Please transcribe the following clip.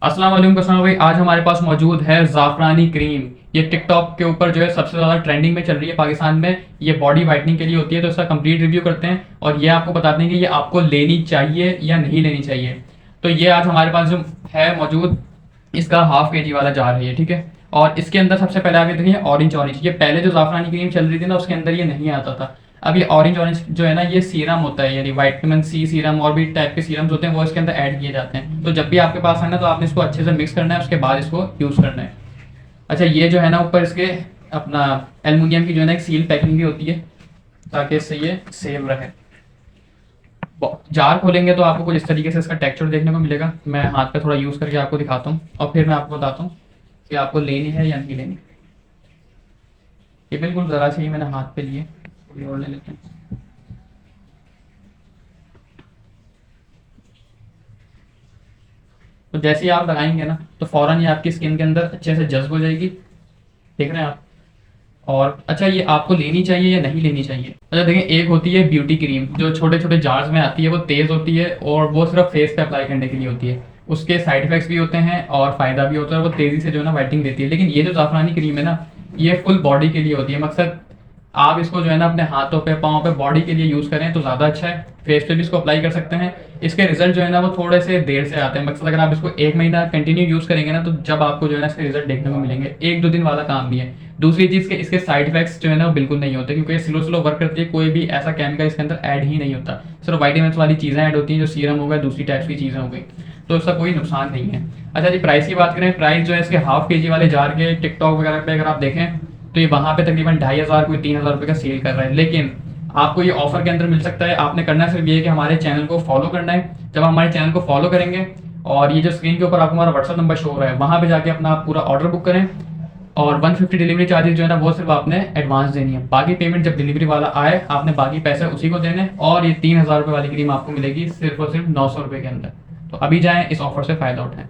अस्सलाम वालेकुम कस्टमर भाई, आज हमारे पास मौजूद है ज़ाफ़रानी क्रीम। ये टिकटॉक के ऊपर जो है सबसे ज़्यादा ट्रेंडिंग में चल रही है पाकिस्तान में। ये बॉडी वाइटनिंग के लिए होती है, तो इसका कंप्लीट रिव्यू करते हैं और ये आपको बताते हैं कि ये आपको लेनी चाहिए या नहीं लेनी चाहिए। तो ये आज हमारे पास जो है मौजूद, इसका हाफ के जी वाला जार है ये, ठीक है। और इसके अंदर सबसे पहले आगे देखिए ऑरेंज ऑरेंज, ये पहले जो ज़ाफ़रानी क्रीम चल रही थी ना उसके अंदर ये नहीं आता था। अब ये ऑरेंज ऑरेंज जो है ना ये सीरम होता है, यानी विटामिन सी सीरम और भी टाइप के सीरम्स होते हैं, वो इसके अंदर ऐड किए जाते हैं। तो जब भी आपके पास है ना तो आपने इसको अच्छे से मिक्स करना है, उसके बाद इसको यूज़ करना है। अच्छा, ये जो है ना ऊपर इसके अपना एलुमिनियम की जो है ना एक सील पैकिंग भी होती है ताकि इससे ये सेव रहे। जार खोलेंगे तो आपको कुछ इस तरीके से इसका टेक्सचर देखने को मिलेगा। मैं हाथ पे थोड़ा यूज़ करके आपको दिखाता हूँ और फिर मैं आपको बताता हूँ कि आपको लेनी है या नहीं लेनी। ये बिल्कुल ज़रा सी ही मैंने हाथ पे लिए, थोड़ी और ले लेते हैं। तो जैसे ही आप लगाएंगे ना तो फ़ौरन ये आपकी स्किन के अंदर अच्छे से जज्ब हो जाएगी, देख रहे हैं आप। और अच्छा, ये आपको लेनी चाहिए या नहीं लेनी चाहिए। अच्छा देखिए, एक होती है ब्यूटी क्रीम जो छोटे छोटे जार्स में आती है, वो तेज़ होती है और वो सिर्फ फेस पे अप्लाई करने के लिए होती है। उसके साइड इफेक्ट्स भी होते हैं और फ़ायदा भी होता है, और वो तेज़ी से जो है ना वाइटनिंग देती है। लेकिन ये जो ज़ाफ़रानी क्रीम है ना, ये फुल बॉडी के लिए होती है। मकसद आप इसको जो है ना अपने हाथों पे, पाँव पे, बॉडी के लिए यूज़ करें तो ज़्यादा अच्छा है। फेस पे भी इसको अप्लाई कर सकते हैं। इसके रिजल्ट जो है ना वो थोड़े से देर से आते हैं। मकसद अगर आप इसको 1 महीना कंटिन्यू यूज़ करेंगे ना तो जब आपको जो है ना इसके रिजल्ट देखने को मिलेंगे, 1-2 दिन वाला काम नहीं है। दूसरी चीज़ के इसके साइड इफेक्ट्स जो है ना वो बिल्कुल नहीं होते, क्योंकि ये स्लो स्लो वर्क करती है। कोई भी ऐसा केमिकल इसके अंदर ऐड ही नहीं होता, सिर्फ वाइटामिन वाली चीज़ें ऐड होती हैं, जो सीरम हो गया, दूसरी टाइप्स की चीज़ें हो गई। तो इसका कोई नुकसान नहीं है। अच्छा जी, प्राइस की बात करें, प्राइस जो है इसके हाफ के जी वाले जार के टिकटॉक वगैरह पे अगर आप देखें तो ये वहाँ पे तकरीबन 2,500 कोई 3,000 रुपये का सेल कर रहा है। लेकिन आपको ये ऑफर के अंदर मिल सकता है। आपने करना सिर्फ ये है कि हमारे चैनल को फॉलो करना है। जब हमारे चैनल को फॉलो करेंगे और ये जो स्क्रीन के ऊपर आपको हमारा व्हाट्सअप नंबर शो हो रहा है, वहाँ पे जाके अपना आप पूरा ऑर्डर बुक करें। और 150 डिलीवरी चार्जेस जो है ना वो सिर्फ आपने एडवांस देनी है। बाकी पेमेंट जब डिलीवरी वाला आए आपने बाकी पैसे उसी को देने। और ये 3,000 रुपये वाली क्रीम आपको मिलेगी सिर्फ और सिर्फ 900 रुपये के अंदर। तो अभी जाएँ, इस ऑफर से फ़ायदा उठाएँ।